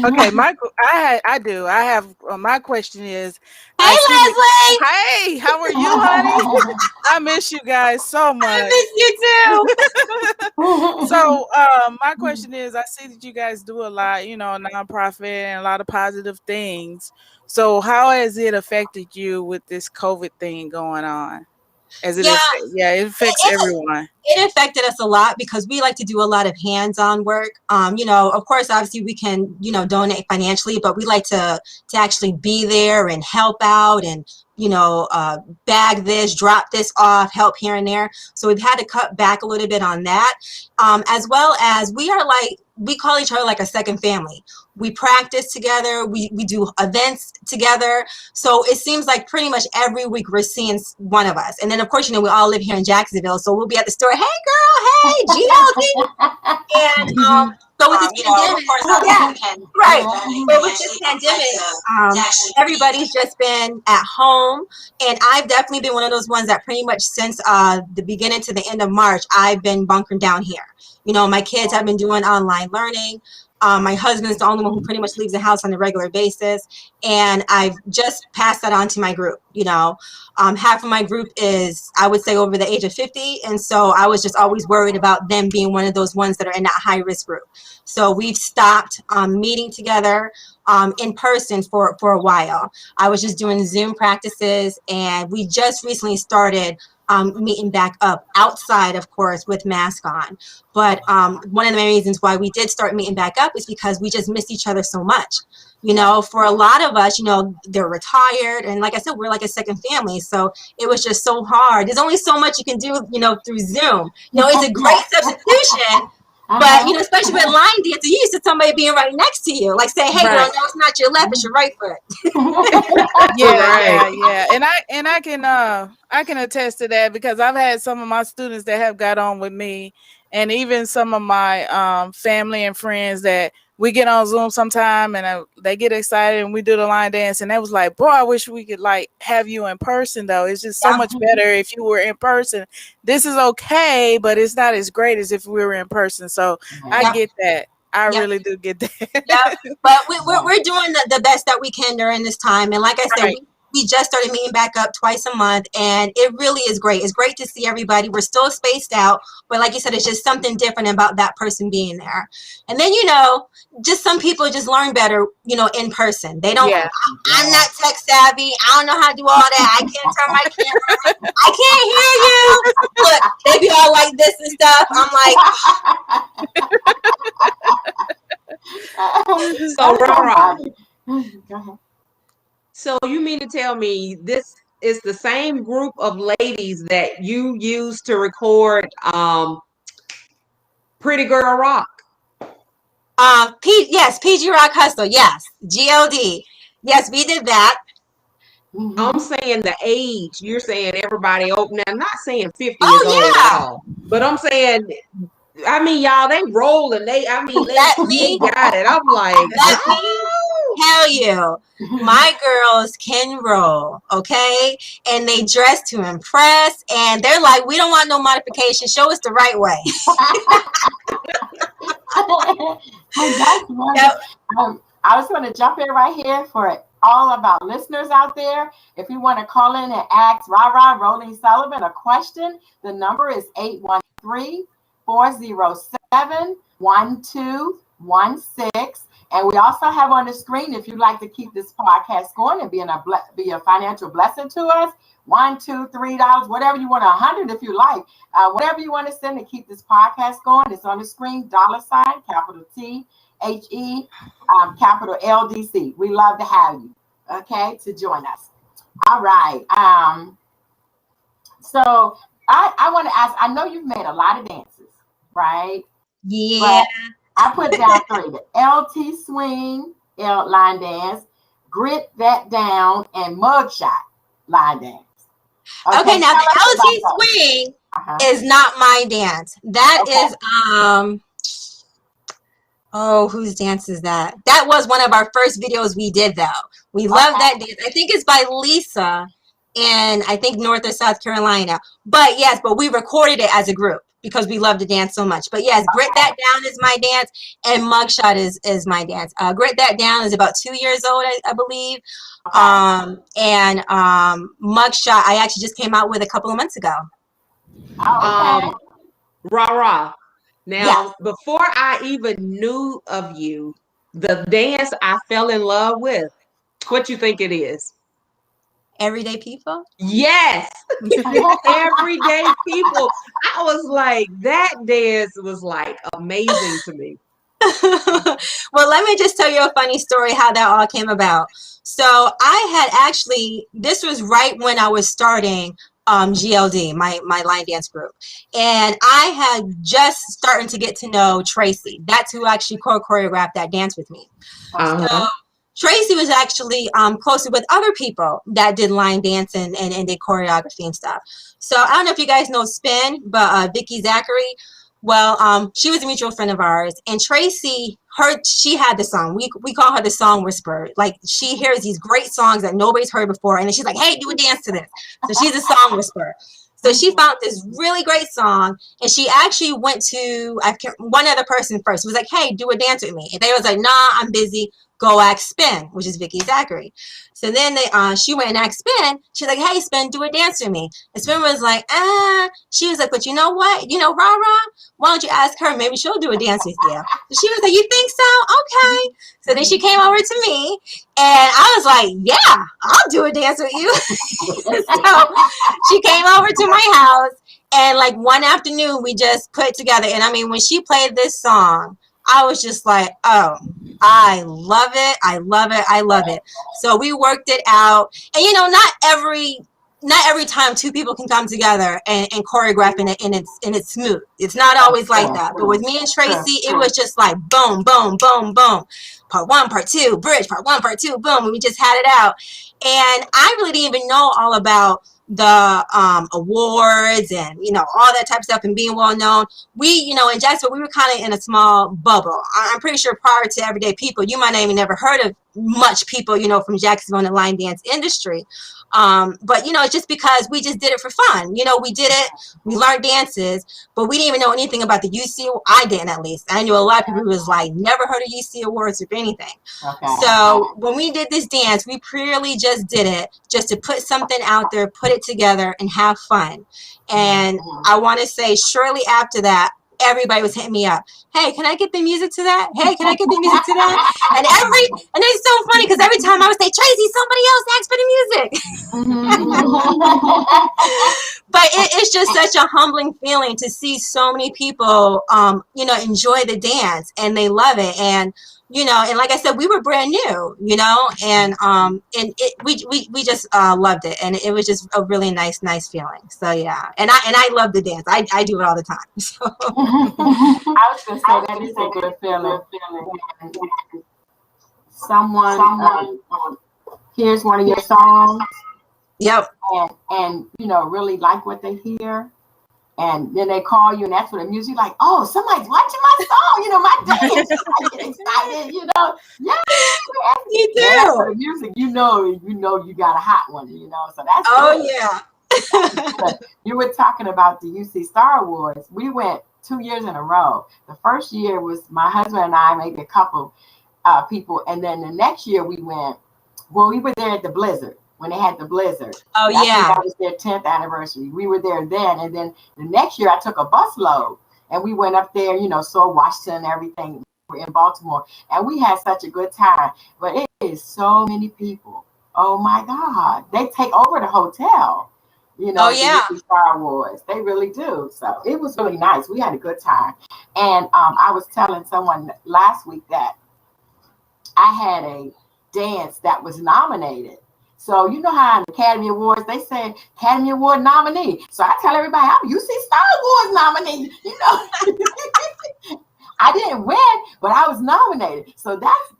Okay, I do. I have my question is, Hey, I see you. Leslie. Hey, how are you, honey? I miss you guys so I much. miss you too. So, my question is, I see that you guys do a lot, nonprofit and a lot of positive things. So, how has it affected you with this COVID thing going on? Yeah, Yeah, it affects it, everyone. it affected us a lot because we like to do a lot of hands-on work. Of course, obviously we can, donate financially, but we like to actually be there and help out and, bag this, drop this off, help here and there. So we've had to cut back a little bit on that, as well as we call each other like a second family. We practice together. We do events together. So it seems like pretty much every week we're seeing one of us. And then, of course, we all live here in Jacksonville. So we'll be at the store. Hey, girl. Hey, GLD. And so with this pandemic, right. But with this pandemic, everybody's just been at home. And I've definitely been one of those ones that pretty much since the beginning to the end of March, I've been bunkering down here. My kids have been doing online learning. My husband's the only one who pretty much leaves the house on a regular basis. And I've just passed that on to my group. Half of my group is, I would say, over the age of 50. And so I was just always worried about them being one of those ones that are in that high risk group. So we've stopped meeting together in person for a while. I was just doing Zoom practices, and we just recently started meeting back up outside, of course, with mask on. But one of the main reasons why we did start meeting back up is because we just missed each other so much. For a lot of us, they're retired. And like I said, we're like a second family. So it was just so hard. There's only so much you can do, through Zoom. It's a great substitution. But, especially with line dance, you used to somebody being right next to you. Like say, hey, girl, no, it's not your left, it's your right foot. Yeah. And I can attest to that because I've had some of my students that have got on with me, and even some of my family and friends that we get on Zoom sometime, and they get excited and we do the line dance, and they was like, boy, I wish we could have you in person though. It's just so much better if you were in person. This is okay, but it's not as great as if we were in person. So I get that. I really do get that. Yeah, but we're doing the best that we can during this time. And like I said, we just started meeting back up twice a month, and it really is great. It's great to see everybody. We're still spaced out, but like you said, it's just something different about that person being there. And then, just some people just learn better, in person. They don't, I'm not tech savvy. I don't know how to do all that. I can't turn my camera. I can't hear you. Look, they be all like this and stuff. I'm like, so Rara. Go ahead. So you mean to tell me this is the same group of ladies that you used to record Pretty Girl Rock? Yes, PG Rock Hustle. Yes, GLD. Yes, we did that. I'm saying the age. You're saying everybody open. Now, I'm not saying 50 years old at all, but I'm saying, y'all, they rolling. They got it. I'm like, tell you, my girls can roll, okay? And they dress to impress, and they're like, we don't want no modification. Show us the right way. I was going to jump in right here for all of our listeners out there. If you want to call in and ask Rara Rolling Sullivan a question, the number is 813-407-1216. And we also have on the screen, if you'd like to keep this podcast going and be a financial blessing to us, $1, $2, $3, whatever you want, $100 if you like, whatever you want to send to keep this podcast going. It's on the screen, $, capital T, HE, capital LDC. We love to have you, okay, to join us. All right. So I want to ask, I know you've made a lot of dances, right? Yeah. But I put down 3, the LT swing, line dance, grit that down, and mugshot line dance. Okay, now the LT swing is not my dance. That is, whose dance is that? That was one of our first videos we did, though. We love that dance. I think it's by Lisa in, I think, North or South Carolina. But yes, we recorded it as a group. because we love to dance so much. But yes, Grit That Down is my dance, and Mugshot is my dance. Grit That Down is about 2 years old, I believe. And Mugshot, I actually just came out with a couple of months ago. Rah. Now, before I even knew of you, the dance I fell in love with, what you think it is? Everyday People? Yes. Everyday People. I was like, that dance was like amazing to me. Well, let me just tell you a funny story how that all came about. So I had actually, this was right when I was starting GLD, my line dance group. And I had just starting to get to know Tracy. That's who actually choreographed that dance with me. So Tracy was actually closer with other people that did line dance and did choreography and stuff. So I don't know if you guys know Spin, but Vicky Zachary. Well, she was a mutual friend of ours, and Tracy, she had the song. We call her the song whisperer. Like, she hears these great songs that nobody's heard before, and then she's like, hey, do a dance to this. So she's a song whisperer. So she found this really great song, and she actually went to one other person first. It was like, hey, do a dance with me. And they was like, nah, I'm busy. Go ask Spin, which is Vicky Zachary. So then she went and asked Spin. She's like, hey, Spin, do a dance with me. And Spin was like, She was like, but you know what? You know, Rah, why don't you ask her? Maybe she'll do a dance with you. So she was like, you think so? Okay. So then she came over to me, and I was like, yeah, I'll do a dance with you. So she came over to my house, and like one afternoon, we just put it together. And I mean, when she played this song, I was just like, oh, I love it. I love it. I love it. So we worked it out. And, you know, not every time two people can come together and choreograph and it's smooth. It's not always like that. But with me and Tracy, it was just like boom, boom, boom, boom. Part one, part two, bridge, part one, part two, boom. And we just had it out. And I really didn't even know all about the awards and, you know, all that type of stuff and being well known. We, you know, in Jacksonville, we were kind of in a small bubble. I'm pretty sure prior to Everyday People, you might not even never heard of much people, you know, from Jacksonville in the line dance industry. But, you know, it's just because we just did it for fun. You know, we did it, we learned dances, but we didn't even know anything about the UC. I didn't, at least. I knew a lot of people who was like, never heard of UC awards or anything. Okay. So when we did this dance, we purely just did it just to put something out there, put it together and have fun. And I want to say shortly after that, everybody was hitting me up. Hey, can I get the music to that? Hey, can I get the music to that? And it's so funny because every time I would say, Tracy, somebody else asked for the music. But it's just such a humbling feeling to see so many people, you know, enjoy the dance and they love it. And, you know, and like I said, we were brand new, you know, and we just loved it, and it was just a really nice feeling. So yeah, and I love the dance. I do it all the time. So. I was gonna say that is a good feeling. Someone hears one of your songs. Yep. And you know, really like what they hear. And then they call you and ask for the music, like, oh, somebody's watching my song, you know, my dance. I get excited, you know. Yeah, you do. Yeah, for the music, you know you got a hot one, you know. So that's good. Yeah. But you were talking about the UC Star Awards. We went 2 years in a row. The first year was my husband and I, maybe a couple people, and then the next year we went. Well, we were there at the Blizzard. When they had the blizzard. Oh, yeah. That was their 10th anniversary. We were there then. And then the next year I took a bus load and we went up there, you know, saw Washington and everything. We're in Baltimore. And we had such a good time. But it is so many people. Oh, my God. They take over the hotel. You know, the Star Wars. They really do. So it was really nice. We had a good time. And I was telling someone last week that I had a dance that was nominated. So you know how in the Academy Awards, they say Academy Award nominee. So I tell everybody, I'm UC Star Awards nominee. You know, I didn't win, but I was nominated. So that's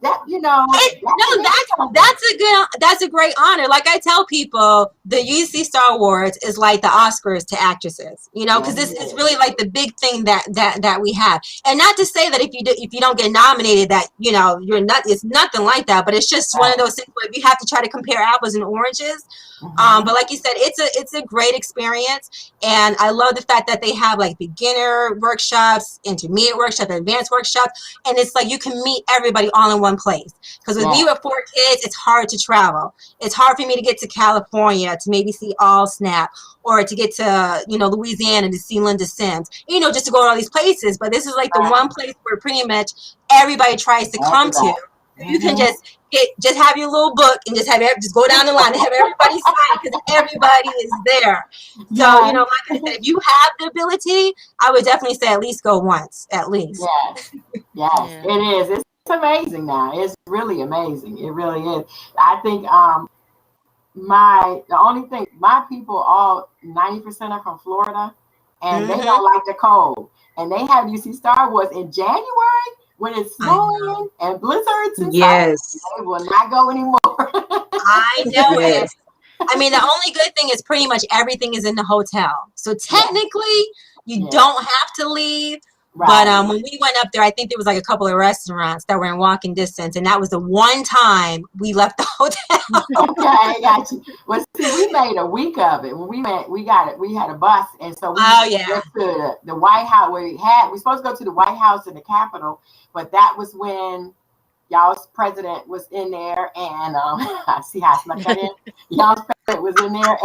that's a great honor. Like I tell people, the UC Star Awards is like the Oscars to actresses, because this is really like the big thing that we have. And not to say that if you don't get nominated, that you're not. It's nothing like that. But it's just one of those things where you have to try to compare apples and oranges. But like you said, it's a great experience, and I love the fact that they have like beginner workshops, intermediate workshops, advanced workshops, and it's like you can meet everybody all in one place. Because with me with 4 kids, it's hard to travel. It's hard for me to get to California to maybe see All Snap, or to get to Louisiana to see Linda Sims, just to go to all these places. But this is like the one place where pretty much everybody tries to come to. You can just have your little book and just go down the line and have everybody sign, because everybody is there. So like I said, if you have the ability, I would definitely say at least go once, at least. Yes, it is. It's amazing now. It's really amazing. It really is. I think the only thing, my people, all 90% are from Florida, and they don't like the cold, and they have UC Star Wars in January. When it's snowing and blizzards and stuff, they will not go anymore. I know it. I mean, the only good thing is pretty much everything is in the hotel. So technically, you don't have to leave. Right. But when we went up there, I think there was like a couple of restaurants that were in walking distance, and that was the one time we left the hotel. Okay, I got you. Well, see, we made a week of it. When we met, we had a bus, and so we went to the White House. We were supposed to go to the White House and the Capitol, but that was when y'all's president was in there, and I see how I snuck that in. Y'all's president was in there,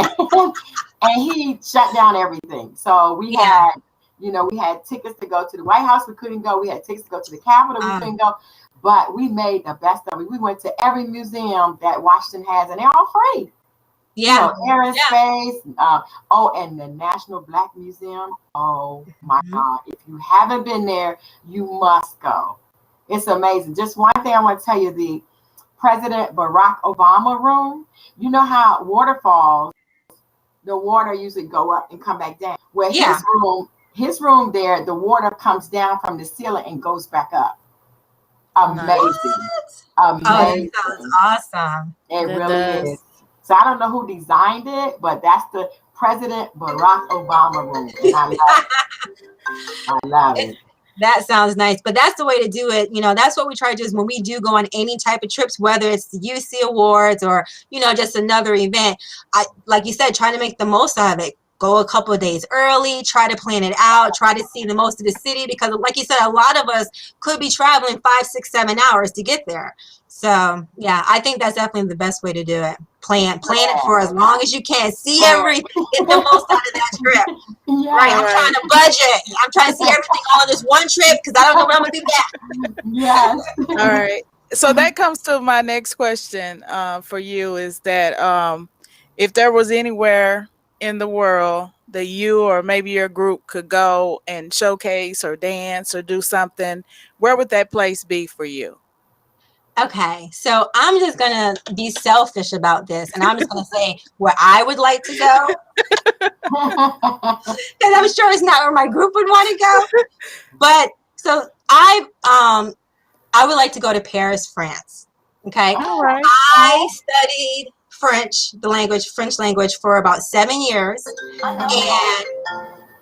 and he shut down everything. So we had. We had tickets to go to the White House. We couldn't go. We had tickets to go to the Capitol. We couldn't go. But we made the best of it. We went to every museum that Washington has, and they're all free. Yeah. Air and Space. And the National Black Museum. Oh, my God. If you haven't been there, you must go. It's amazing. Just one thing I want to tell you, the President Barack Obama room, you know how waterfalls, the water usually go up and come back down. Well, his room there, the water comes down from the ceiling and goes back up. Amazing. Amazing. Oh, that sounds awesome. It really is. So I don't know who designed it, but that's the President Barack Obama room. And I love it. I love it. That sounds nice, but that's the way to do it. That's what we try to do is when we do go on any type of trips, whether it's the UC Awards or, just another event, like you said, try to make the most of it. Go a couple of days early, try to plan it out, try to see the most of the city, because like you said, a lot of us could be traveling 5, 6, 7 hours to get there. So yeah, I think that's definitely the best way to do it. Plan it for as long as you can. See everything, get the most out of that trip. Right. I'm trying to budget. I'm trying to see everything all in this one trip because I don't know when I'm gonna do that. Yes. All right. So that comes to my next question for you is that if there was anywhere in the world that you or maybe your group could go and showcase or dance or do something, where would that place be for you? Okay, so I'm just gonna be selfish about this, and I'm just gonna say where I would like to go, because I'm sure it's not where my group would want to go. But so I would like to go to Paris, France. Okay, all right. I studied French language for about 7 years, and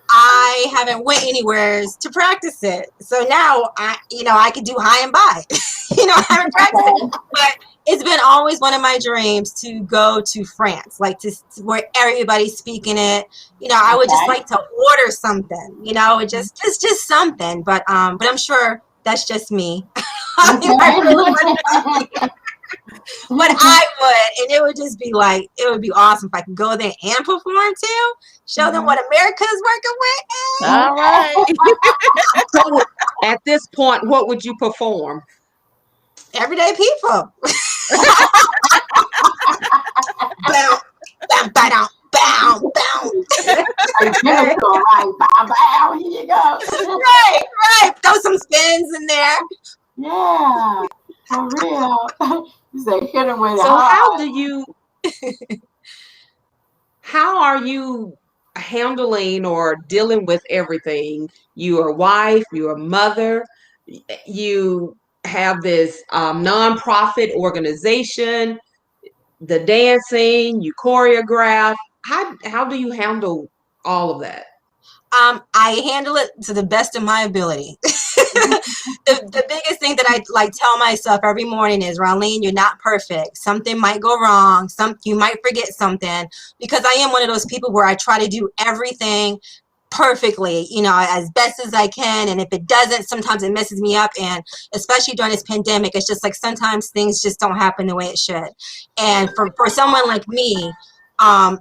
I haven't went anywhere to practice it. So now I could do high and by. I haven't practiced it, but it's been always one of my dreams to go to France, like to where everybody's speaking it. I would just like to order something. It's just something. But I'm sure that's just me. But I would, and it would just be like, it would be awesome if I could go there and perform too, show them what America's working with. All right. So at this point, what would you perform? Everyday people. Bow, bow, bow, bow, bow. Here you go. Right. Throw some spins in there. Yeah, for real. You say hit them with So how are you handling or dealing with everything? You're a wife, you're a mother, you have this nonprofit organization, the dancing, you choreograph. How do you handle all of that? I handle it to the best of my ability. The biggest thing that I like tell myself every morning is, Raylene, you're not perfect. Something might go wrong. You might forget something, because I am one of those people where I try to do everything perfectly, as best as I can. And if it doesn't, sometimes it messes me up. And especially during this pandemic, it's just like sometimes things just don't happen the way it should. And for someone like me, I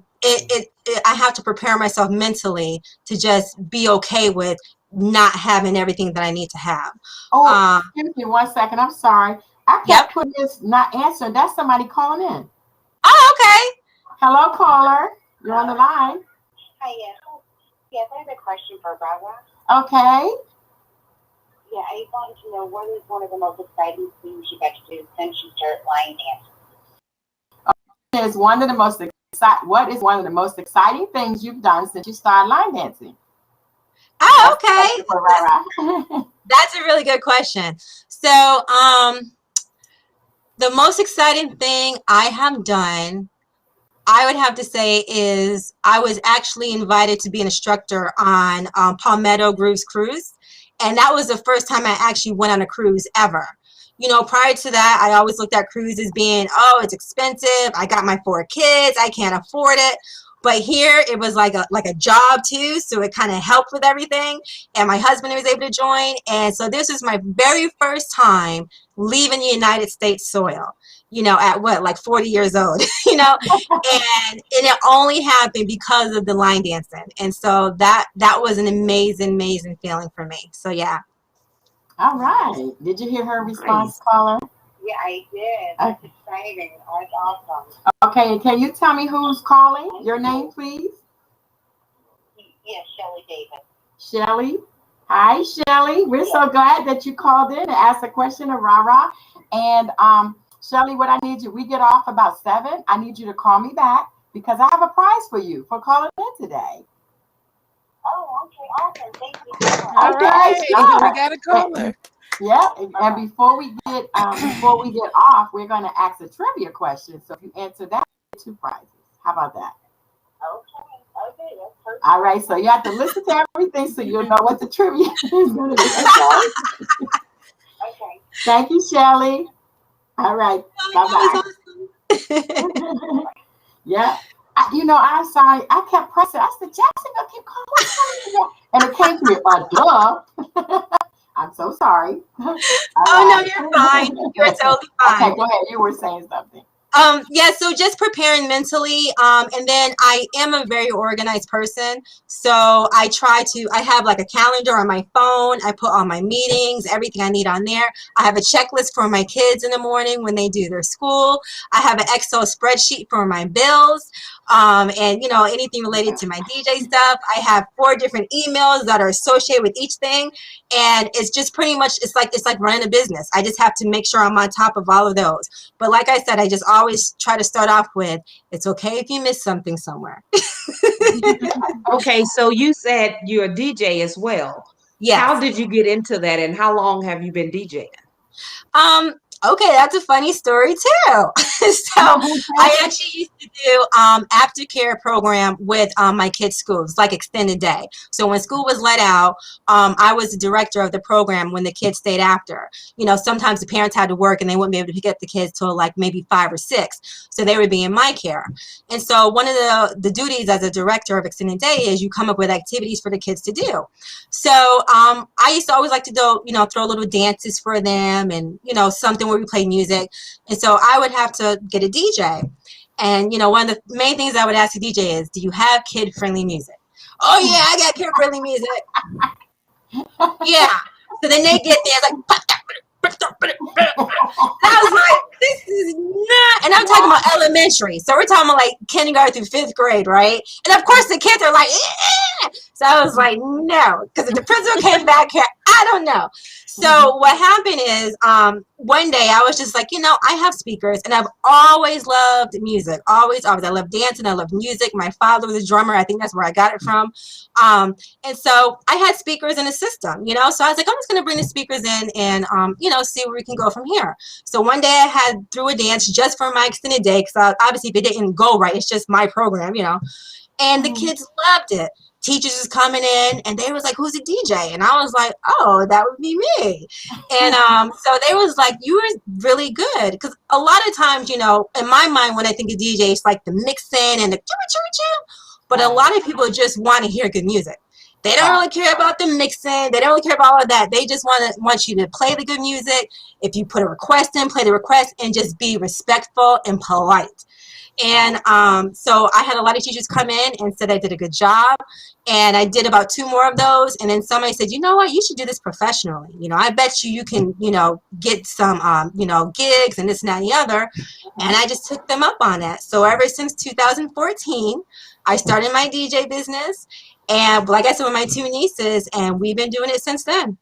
have to prepare myself mentally to just be okay with not having everything that I need to have. Oh, excuse me 1 second. I'm sorry. I kept putting this not answer. That's somebody calling in. Oh, okay. Hello, caller. You're on the line. Hi, yes, I have a question for Barbara. Okay. Yeah, I wanted to know what is one of the most exciting things you got to do since you started line dancing? What is one of the most exciting things you've done since you started line dancing? Oh, okay. That's a really good question. So, the most exciting thing I have done, I would have to say, is I was actually invited to be an instructor on Palmetto Grooves Cruise. And that was the first time I actually went on a cruise ever. Prior to that, I always looked at cruises being, oh, it's expensive. I got my 4 kids. I can't afford it. But here it was like a job too. So it kind of helped with everything. And my husband was able to join. And so this was my very first time leaving the United States soil, at like 40 years old, and it only happened because of the line dancing. And so that was an amazing feeling for me. So yeah. All right. Did you hear her response, caller? Yeah, I did. That's exciting. That's awesome. Okay, can you tell me who's calling? Your name, please? Yes, Shelly Davis. Shelly. Hi, Shelly. We're so glad that you called in and asked a question of Rara. And Shelly, what I need you, we get off about 7. I need you to call me back because I have a prize for you for calling in today. Oh, okay, awesome. Thank you so much. All right, sure. we got a caller. Yeah, and before we get off, we're going to ask a trivia question. So if you answer that, you get 2 prizes. How about that? Okay, that's perfect. All right, so you have to listen to everything so you'll know what the trivia is going to be. Okay. Thank you, Shelly. All right, bye-bye. Awesome. Yeah. I'm sorry. I kept pressing. I said, Jackson, I keep calling. And it came to me, duh. I'm so sorry. No, you're fine. You're totally fine. Okay, go ahead. You were saying something. Yeah, so just preparing mentally. And then I am a very organized person. So I have like a calendar on my phone. I put all my meetings, everything I need on there. I have a checklist for my kids in the morning when they do their school. I have an Excel spreadsheet for my bills. And anything related to my DJ stuff. I have 4 different emails that are associated with each thing. And it's just pretty much, it's like running a business. I just have to make sure I'm on top of all of those. But like I said, I just always try to start off with, it's okay if you miss something somewhere. Okay, so you said you're a DJ as well. Yes. How did you get into that, and how long have you been DJing? Okay, that's a funny story too. So I actually used to do aftercare program with my kids' schools, like extended day. So when school was let out, I was the director of the program when the kids stayed after. Sometimes the parents had to work and they wouldn't be able to pick up the kids till like maybe 5 or 6. So they would be in my care. And so one of the duties as a director of extended day is you come up with activities for the kids to do. So I used to always like to do, throw little dances for them and, something where we play music. And so I would have to get a DJ. And, one of the main things I would ask a DJ is, do you have kid-friendly music? Oh, yeah, I got kid-friendly music. Yeah. So then they get there, it's like, and I was like, this is not, and I'm talking about elementary. So we're talking about like kindergarten through 5th grade, right? And of course the kids are like, eh. So I was like, no, because if the principal came back here, I don't know. So what happened is one day I was just like, I have speakers and I've always loved music. Always. I love dancing. I love music. My father was a drummer. I think that's where I got it from. And so I had speakers in the system, so I was like, I'm just going to bring the speakers in and, see where we can go from here. So one day I had threw a dance just for my extended day because obviously if it didn't go right, it's just my program, and the kids loved it. Teachers was coming in and they was like, who's a DJ? And I was like, oh, that would be me. And so they was like, you were really good. Because a lot of times, in my mind, when I think of DJ, it's like the mixing and the but a lot of people just want to hear good music. They don't really care about the mixing. They don't really care about all of that. They just want you to play the good music. If you put a request in, play the request and just be respectful and polite. And so I had a lot of teachers come in and said I did a good job. And I did about 2 more of those. And then somebody said, you know what, you should do this professionally. I bet you can, get some, gigs and this and that and the other. And I just took them up on that. So ever since 2014, I started my DJ business. And like I said, with my 2 nieces, and we've been doing it since then.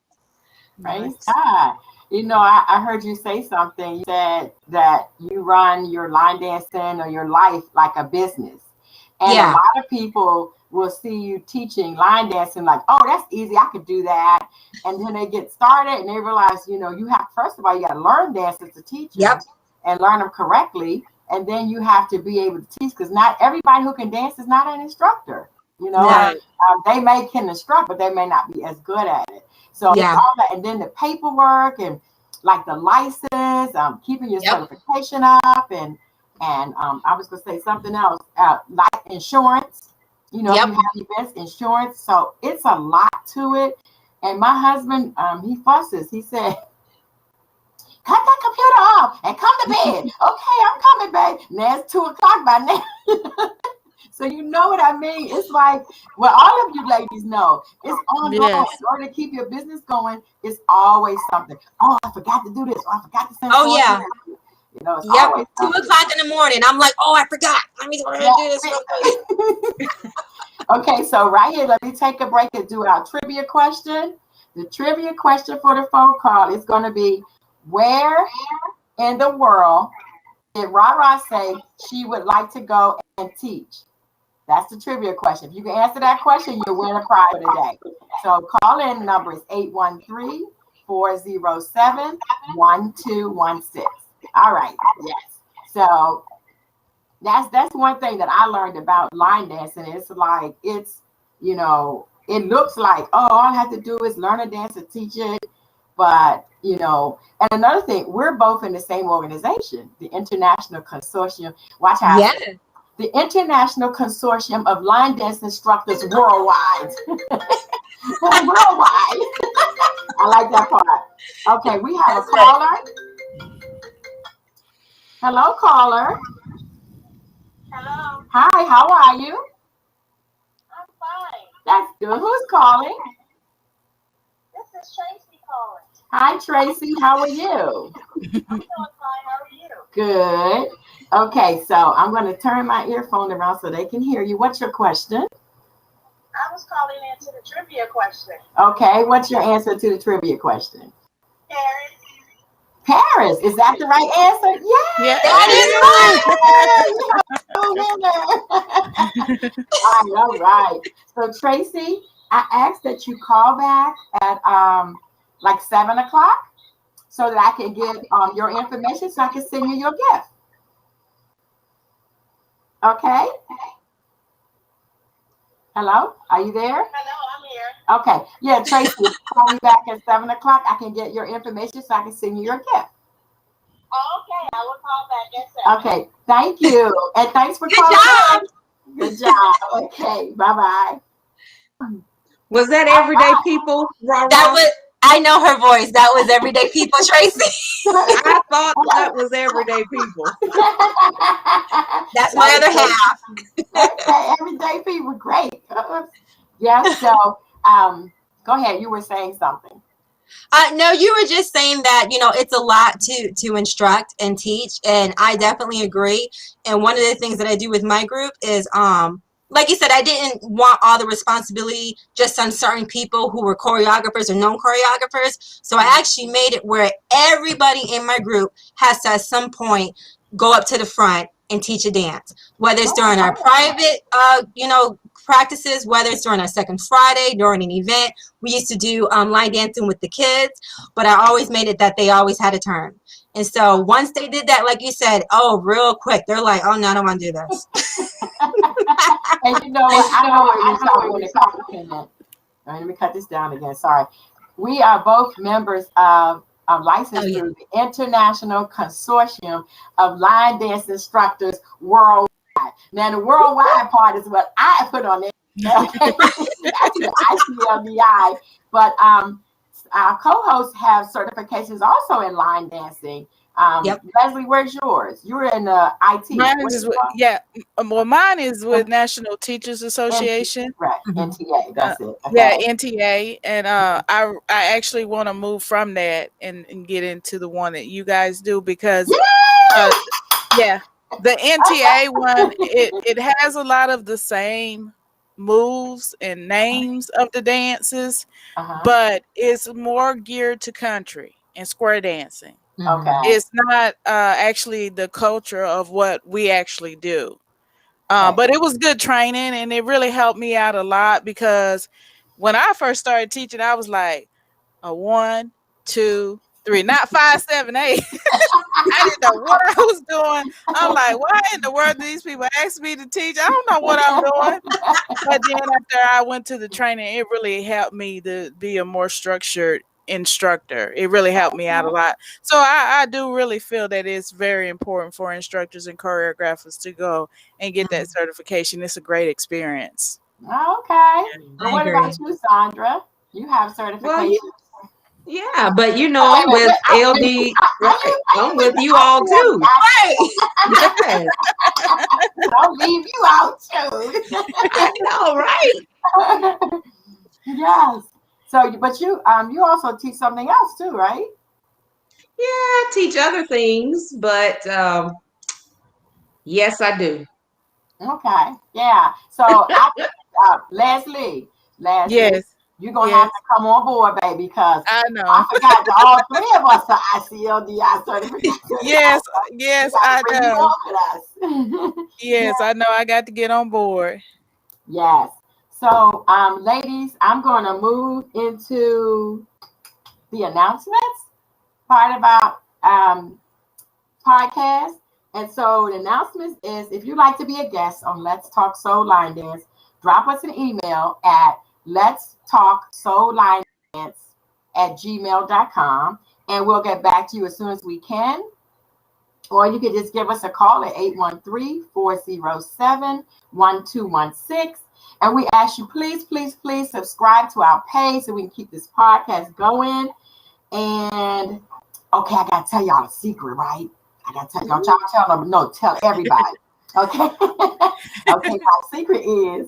Praise God. I heard you say something. You said that you run your line dancing or your life like a business. And a lot of people will see you teaching line dancing like, oh, that's easy. I could do that. And then they get started and they realize, you have, first of all, you got to learn dances to teach them and learn them correctly. And then you have to be able to teach because not everybody who can dance is not an instructor. They can instruct, but they may not be as good at it. So all that, and then the paperwork and like the license, keeping your certification up, and I was gonna say something else, like insurance. You have events, insurance. So it's a lot to it. And my husband, he fusses. He said, "Cut that computer off and come to bed." Okay, I'm coming, babe. Now it's 2:00 by now. So you know what I mean? It's like, well, all of you ladies know, it's ongoing. Yes. In order to keep your business going, it's always something. Oh, I forgot to do this. Oh, I forgot to send. Oh, yeah. It's always 2:00 in the morning. I'm like, oh, I forgot. Let me go ahead and do this real quick. Okay, so right here, let me take a break and do our trivia question. The trivia question for the phone call is going to be, where in the world did Rara say she would like to go and teach? That's the trivia question. If you can answer that question, you'll win a prize for today. So call in, number is 813-407-1216. All right. Yes. So that's one thing that I learned about line dancing. It's like, it looks like, oh, all I have to do is learn a dance and teach it. But, and another thing, we're both in the same organization, the International Consortium. Watch out. Yeah. The International Consortium of Line Dance Instructors Worldwide. Worldwide. I like that part. Okay, we have a caller. Hello, caller. Hello. Hi, how are you? I'm fine. That's good. Who's calling? This is Tracy calling. Hi, Tracy. How are you? I'm doing fine. How are you? Good. Okay, so I'm going to turn my earphone around so they can hear you. What's your question? I was calling into the trivia question. Okay, what's your answer to the trivia question? Paris. Paris. Is that the right answer? Yeah. That is right. All right. So Tracy, I asked that you call back at like 7:00 so that I can get your information so I can send you your gift. Okay. Hello, are you there? Hello, I'm here. Okay. Yeah, Tracy, call me back at 7:00. I can get your information so I can send you your gift. Okay, I will call back at 7:00. Okay, thank you. And thanks for calling. Good job. Okay, bye-bye. Was that everyday people? I know her voice. That was everyday people, Tracy. I thought that was everyday people. That's my other half. Okay, everyday people, great. Yeah, so go ahead. You were saying something. No, you were just saying that, it's a lot to instruct and teach, and I definitely agree. And one of the things that I do with my group is, like you said, I didn't want all the responsibility just on certain people who were choreographers or known choreographers. So I actually made it where everybody in my group has to at some point go up to the front and teach a dance, whether it's during our private, practices, whether it's during our second Friday, during an event. We used to do line dancing with the kids, but I always made it that they always had a turn. And so once they did that, like you said, real quick, they're like, oh, no, I don't want to do this. And you know what? I know what you're talking about. Let me cut this down again. Sorry. We are both members of licensed through the International Consortium of Line Dance Instructors Worldwide. Now, the worldwide part is what I put on it. Okay? That's the ICLDI. But our co-hosts have certifications also in line dancing. Leslie, where's yours? You're in IT. Mine is with National Teachers Association. Right, NTA, that's it. Okay. Yeah, NTA. And I actually want to move from that and get into the one that you guys do, because the NTA one, it has a lot of the same moves and names of the dances, but it's more geared to country and square dancing. Okay. It's not actually the culture of what we actually do. But it was good training, and it really helped me out a lot, because when I first started teaching, I was like a 1, 2, 3, not 5, 7, 8. I didn't know what I was doing. I'm like, why in the world do these people ask me to teach? I don't know what I'm doing. But then after I went to the training, it really helped me to be a more structured instructor. It really helped me out a lot. So I do really feel that it's very important for instructors and choreographers to go and get that certification. It's a great experience. Okay. Well, what about you, Sandra? You have certification. Yeah, but I'm with LD. Right. I'm with you all too. Right. Yes. I'll leave you out too. I know, right? Yes. So, but you also teach something else too, right? Yeah, I teach other things, but yes, I do. Okay. Yeah. So, Leslie. Yes. You're going to have to come on board, baby, because I know. I forgot that all three of us are ICLDI certificated. Yes, I know. Yes, I know. I got to get on board. Yes. So, ladies, I'm going to move into the announcements part of our podcast. And so the announcements is, if you'd like to be a guest on Let's Talk Soul Line Dance, drop us an email at letstalksoullines@gmail.com, and we'll get back to you as soon as we can. Or you could just give us a call at 813-407-1216. And we ask you, please, please, please subscribe to our page so we can keep this podcast going. And okay, I gotta tell y'all a secret, right? I gotta tell y'all, tell them, no, tell everybody. Okay. Okay, my secret is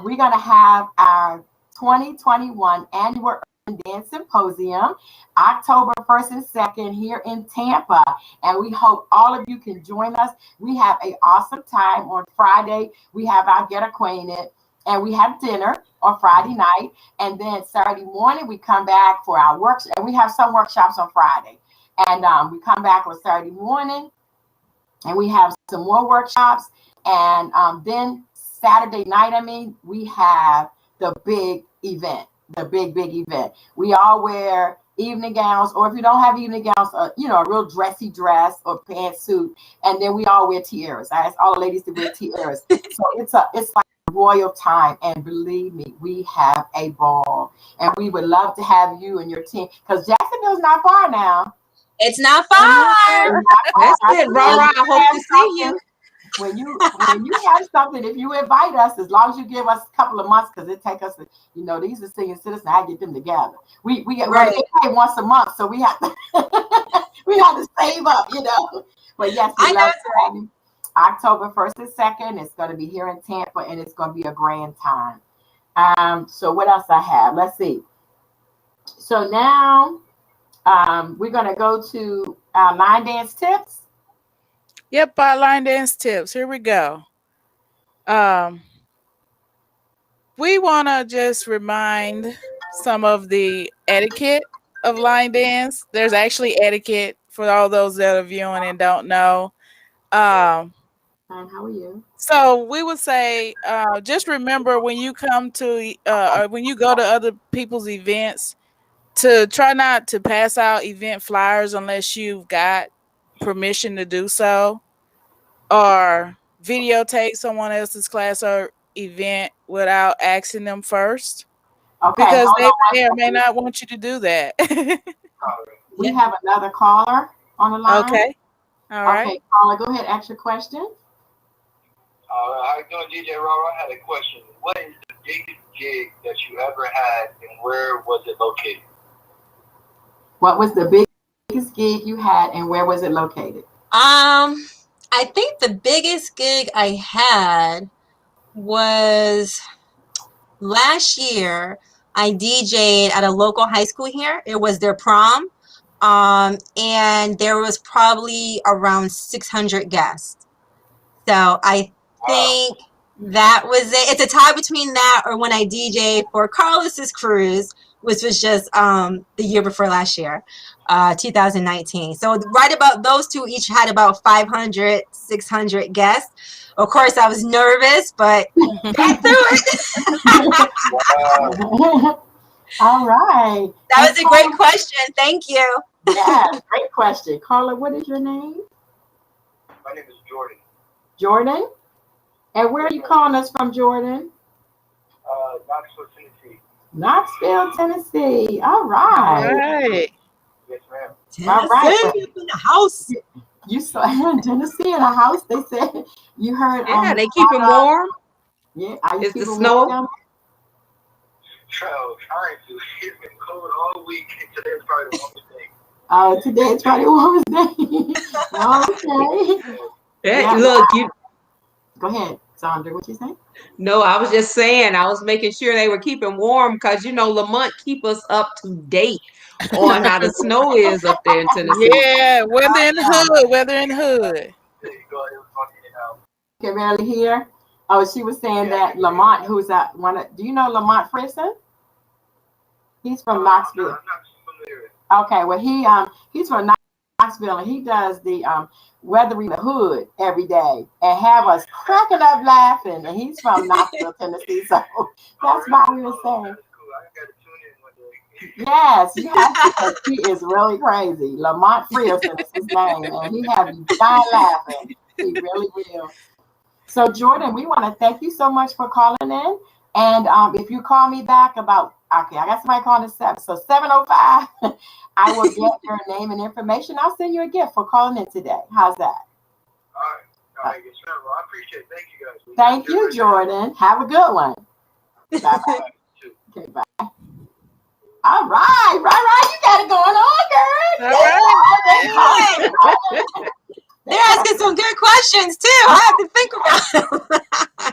we're gonna have our 2021 annual Urban Dance Symposium, October 1st and 2nd here in Tampa. And we hope all of you can join us. We have an awesome time on Friday. We have our Get Acquainted, and we have dinner on Friday night. And then Saturday morning, we come back for our workshop. And we have some workshops on Friday. And we come back on Saturday morning, and we have some more workshops. And then Saturday night, we have the big event, the big event. We all wear evening gowns, or if you don't have evening gowns, a real dressy dress or pantsuit, and then we all wear tiaras. I ask all the ladies to wear tiaras. So it's like royal time, and believe me, we have a ball, and we would love to have you and your team, because Jacksonville's not far now. It's not far. That's it, Rara. I hope to see you. When you have something, if you invite us, as long as you give us a couple of months, because it takes us, these are senior citizens, I get them together. We get they pay once a month, so we have to save up, But yes, we love to have you. October 1st and 2nd, it's going to be here in Tampa, and it's going to be a grand time. So what else I have? Let's see. So now we're going to go to line dance tips. Yep, our line dance tips. Here we go. We want to just remind some of the etiquette of line dance. There's actually etiquette for all those that are viewing and don't know. How are you? So we would say, just remember when you come to, or when you go to other people's events, to try not to pass out event flyers unless you've got permission to do so, or videotape someone else's class or event without asking them first, Okay, because hold they on may or one may second. not want you to do that. We have another caller on the line. Okay. All right. Okay, caller, go ahead, ask your question. How you doing, DJ Rara? I had a question. What is the biggest gig that you ever had, and where was it located? What was the biggest gig you had, and where was it located? I think the biggest gig I had was last year. I DJ'd at a local high school here. It was their prom. And there was probably around 600 guests. So I think that was it. It's a tie between that or when I DJ'd for Carlos's cruise, which was just the year before last year, 2019. So right about those two each had about 500, 600 guests. Of course, I was nervous, but got through it. All right. That was a great question. Thank you. Yeah, great question. Carla, what is your name? My name is Jordan. Jordan? And where are you calling us from, Jordan? Knoxville, Tennessee. Knoxville, Tennessee. All right. All right. Yes, ma'am. All right. In the house. You saw in Tennessee in a house. They said you heard. Yeah, they keep it warm. Yeah, are you Is the keeping snow? warm? Trying to. It's been cold all week. Today's probably the warmest day. Today it's probably warmest day. Okay. Yeah, Yeah. look, you. Go ahead, Sandra. What you saying? No, I was just saying. I was making sure they were keeping warm because Lamont keep us up to date on how the snow is up there in Tennessee. Yeah, weather in the hood. Weather in the hood. There you go. It was talking it out. Can barely hear. Oh, she was saying that Lamont, who's that one? Do you know Lamont Frisson? He's from Knoxville. I'm not familiar. Okay, well he's from Knoxville and he does the Weathering the Hood every day and have us cracking up laughing. And he's from Knoxville, Tennessee, so that's why we were saying. That's cool. I got to tune in one day. Yes, you have to. He is really crazy. Lamont Frisson is his name, and he has you dying laughing. He really will. So Jordan, we want to thank you so much for calling in. And if you call me back about, okay, I got somebody calling at 7. So 7:05, I will get your name and information. I'll send you a gift for calling in today. How's that? All right. Yes, ma'am. Well, I appreciate it. Thank you, guys. Thank you, Jordan. Have a good one. Bye-bye. Okay, bye. All right. You got it going on, girl. All right. They're asking some good questions too. I have to think about them.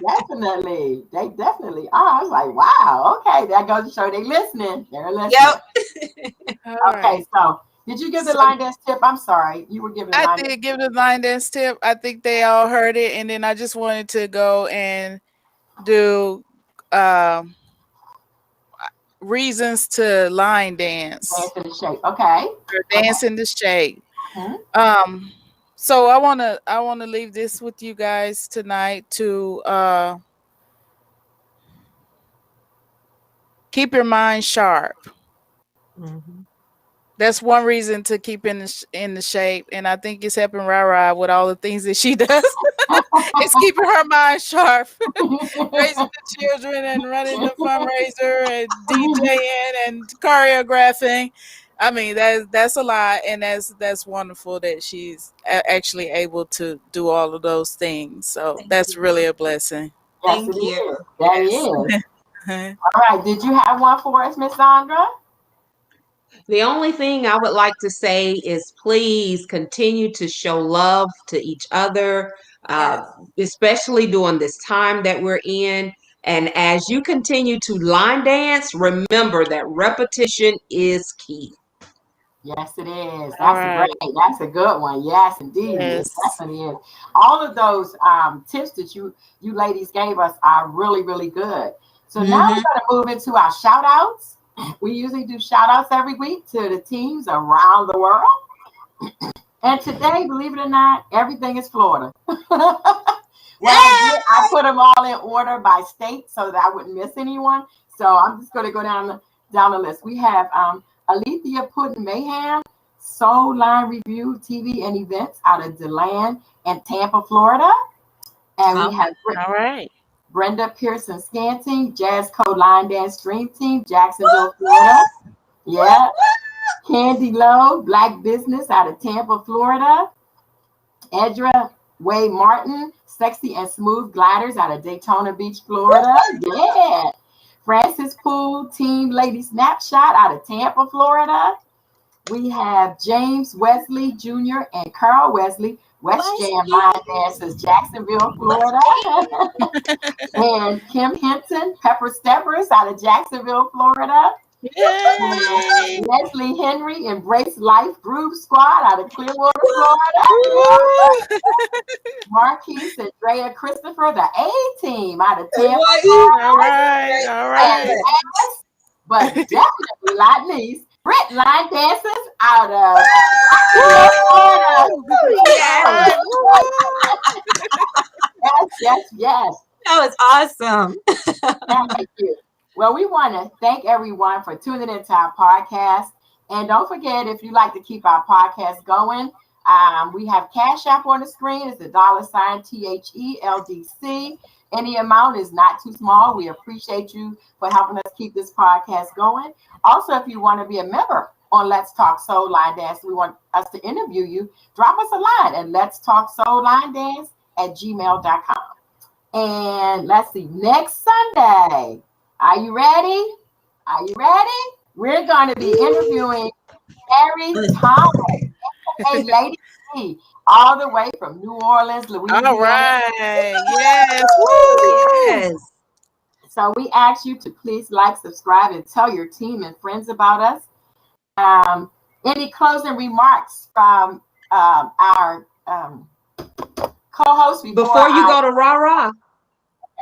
Definitely. They definitely are. I was like, wow, okay. That goes to show they listening. They're listening. Yep. Okay, so did you give the line dance tip? I'm sorry. You were giving the I line did give the line dance tip. I think they all heard it. And then I just wanted to go and do reasons to line dance. dance in the shape. Okay. Or dance in the shape. Mhm. So I wanna leave this with you guys tonight to keep your mind sharp. Mm-hmm. That's one reason to keep in the shape, and I think it's helping Rara with all the things that she does. It's keeping her mind sharp, raising the children and running the fundraiser and DJing and choreographing. I mean, that's a lot, and that's wonderful that she's actually able to do all of those things. So that's really a blessing. Yes, Thank it you. is. That is. All right. Did you have one for us, Miss Sandra? The only thing I would like to say is please continue to show love to each other, especially during this time that we're in. And as you continue to line dance, remember that repetition is key. Yes, it is. All That's right. great. That's a good one. Yes, indeed. It Yes. definitely is. All of those tips that you ladies gave us are really, really good. So now we're going to move into our shout outs. We usually do shout outs every week to the teams around the world. And today, believe it or not, everything is Florida. Well, I put them all in order by state so that I wouldn't miss anyone. So I'm just going to go down the list. We have Alethea Puddin Mayhem, Soul Line Review TV and Events out of DeLand and Tampa, Florida. And we have All right. Brenda Pearson Scanting, Jazz Code Line Dance Stream Team, Jacksonville, Florida. Yeah. Candy Lowe, Black Business out of Tampa, Florida. Edra Wade Martin, Sexy and Smooth Gliders out of Daytona Beach, Florida. Yeah. Francis Poole, Team Lady Snapshot out of Tampa, Florida. We have James Wesley Jr. and Carl Wesley, West Jam Line Dancers, Jacksonville, Florida. And Kim Hinton, Pepper Steppers out of Jacksonville, Florida. Yay. Leslie Henry, Embrace Life Groove Squad out of Clearwater, Florida. Marquise and Drea Christopher, the A-Team out of Tampa. All right. All right. And last, but definitely not least, Brit Line Dancers out of Florida. Yes. That was awesome. Thank you. Well, we want to thank everyone for tuning into our podcast. And don't forget, if you'd like to keep our podcast going, we have Cash App on the screen. It's $THELDC. Any amount is not too small. We appreciate you for helping us keep this podcast going. Also, if you want to be a member on Let's Talk Soul Line Dance, we want us to interview you. Drop us a line at letstalksoulinedance@gmail.com. And let's see, next Sunday. Are you ready? We're going to be interviewing Mary Thomas, a Lady C, all the way from New Orleans, Louisiana. All right. Yes. Yes. So we ask you to please like, subscribe, and tell your team and friends about us. Any closing remarks from our co-host Before you go to Rah-Rah,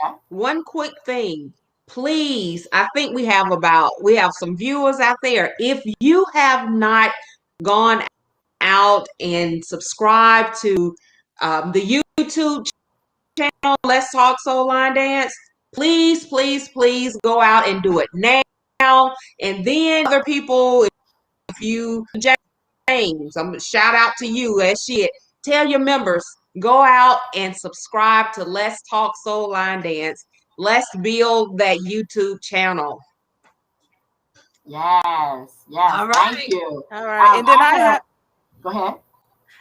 Okay. one quick thing. Please, I think we have some viewers out there. If you have not gone out and subscribed to the YouTube channel, Let's Talk Soul Line Dance, please go out and do it now. And then other people, if you, James, I'm gonna shout out to you as shit. Tell your members, go out and subscribe to Let's Talk Soul Line Dance. Let's build that YouTube channel. Yes. All right. Thank you. All right. And then Go ahead.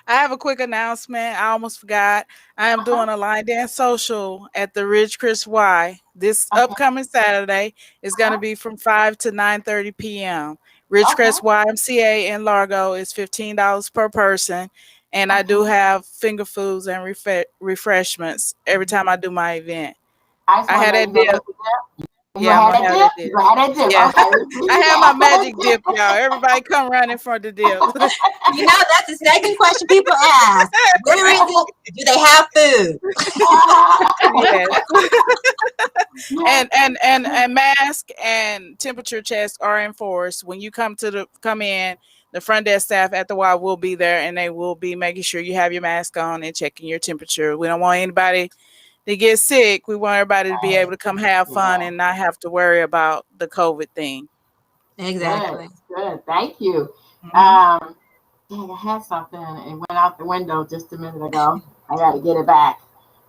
I have a quick announcement. I almost forgot. I am doing a line dance social at the Ridge Chris Y this upcoming Saturday. It's going to be from 5 to 9:30 p.m. Ridge Chris YMCA in Largo is $15 per person. And I do have finger foods and refreshments every time I do my event. I had that dip. Yeah, I'm gonna have that dip. Yeah. I have my magic dip, y'all. Everybody come running for the dip. You know, that's the second question people ask. Where is it? Do they have food? And mask and temperature checks are enforced. When you come in, the front desk staff at the Y will be there, and they will be making sure you have your mask on and checking your temperature. We don't want anybody to get sick. We want everybody to be able to come have fun and not have to worry about the COVID thing. Exactly. Good. Thank you. I had something and went out the window just a minute ago. I got to get it back.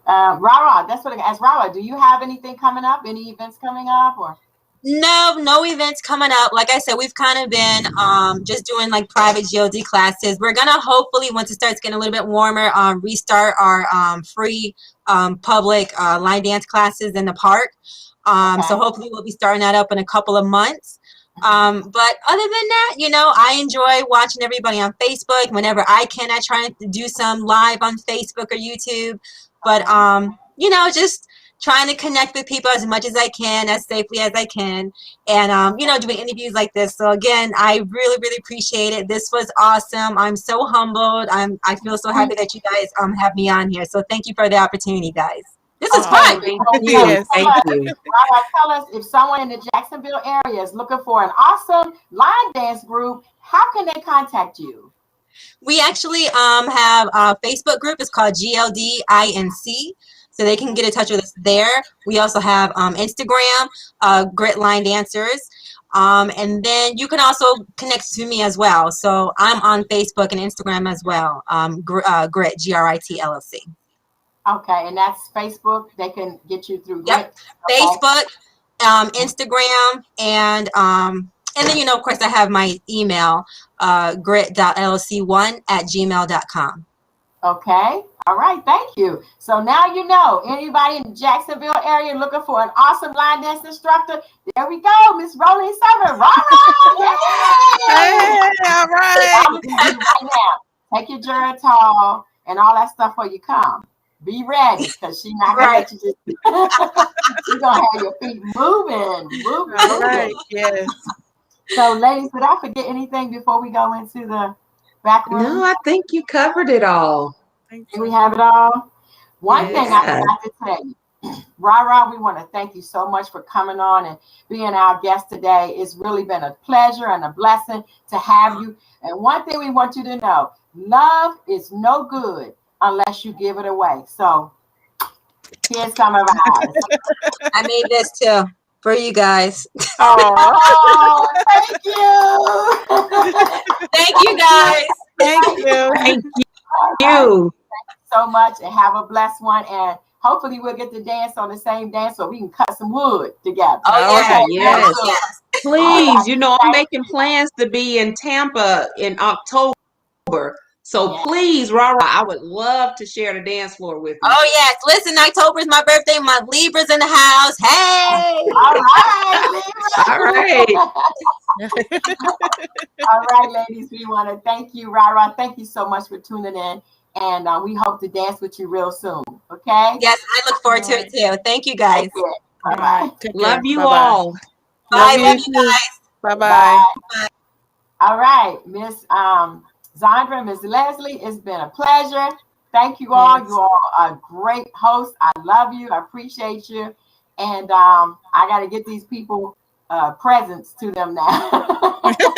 Rara, that's what I asked. Rara, do you have anything coming up? Any events coming up or? No events coming up. Like I said, we've kind of been just doing like private GLD classes. We're gonna hopefully, once it starts getting a little bit warmer, restart our free public line dance classes in the park. So hopefully we'll be starting that up in a couple of months. But other than that, you know, I enjoy watching everybody on Facebook. Whenever I can, I try to do some live on Facebook or YouTube. But you know, just trying to connect with people as much as I can, as safely as I can, and you know, doing interviews like this. So again, I really, really appreciate it. This was awesome. I'm so humbled. I feel so happy that you guys have me on here. So thank you for the opportunity, guys. This is fun. Thank you. Yes. Thank you. Robert, tell us if someone in the Jacksonville area is looking for an awesome line dance group, how can they contact you? We actually have a Facebook group. It's called GLDINC. So they can get in touch with us there. We also have Instagram, Grit Line Dancers. And then you can also connect to me as well. So I'm on Facebook and Instagram as well. Grit, GRIT LLC. Okay, and that's Facebook. They can get you through Yep. Grit. Facebook, Instagram, and then, you know, of course, I have my email, grit.llc1@gmail.com. Okay. All right. Thank you. So now you know, anybody in the Jacksonville area looking for an awesome line dance instructor, there we go, Miss Rolling Seven. Rah, rah, Hey, all right. I'm gonna tell you right now, take your Geritol and all that stuff before you come. Be ready, because she's not gonna let you just she's gonna have your feet moving. All right. Yes. So ladies, did I forget anything before we go into the back room? No, I think you covered it all. Do we have it all? One thing I Yeah. forgot to tell you, Rara, we want to thank you so much for coming on and being our guest today. It's really been a pleasure and a blessing to have you. And one thing we want you to know, love is no good unless you give it away. So here's some of ours. I made this too for you guys. Oh, thank you. Thank you, guys. Thank you. Thank All you. right. So much, and have a blessed one, and hopefully we'll get to dance on the same dance so we can cut some wood together. Oh, Okay. Yes. yes. Please, you know, I'm making plans to be in Tampa in October. So Yes. please, Rara, I would love to share the dance floor with you. Oh, yes. Listen, October is my birthday. My Libra's in the house. Hey. All right, All right. all right, ladies. We want to thank you, Rara. Thank you so much for tuning in, and we hope to dance with you real soon. Okay? Yes, I look forward to it too. Thank you, guys. Bye bye. Take Love care. you Bye-bye. all. Bye. Love Love you you too. guys. Bye-bye. All right, Miss Zandra, Miss Leslie, it's been a pleasure. Thank you all. Yes. You all are great hosts. I love you. I appreciate you. And I got to get these people presents to them now.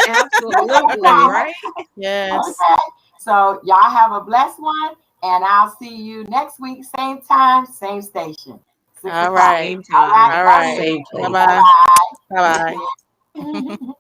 Absolutely, right? Yes. Okay. So y'all have a blessed one. And I'll see you next week, same time, same station. 6 All o'clock. right. Same time. All right. Same place. Bye-bye. Bye. Bye-bye. Bye.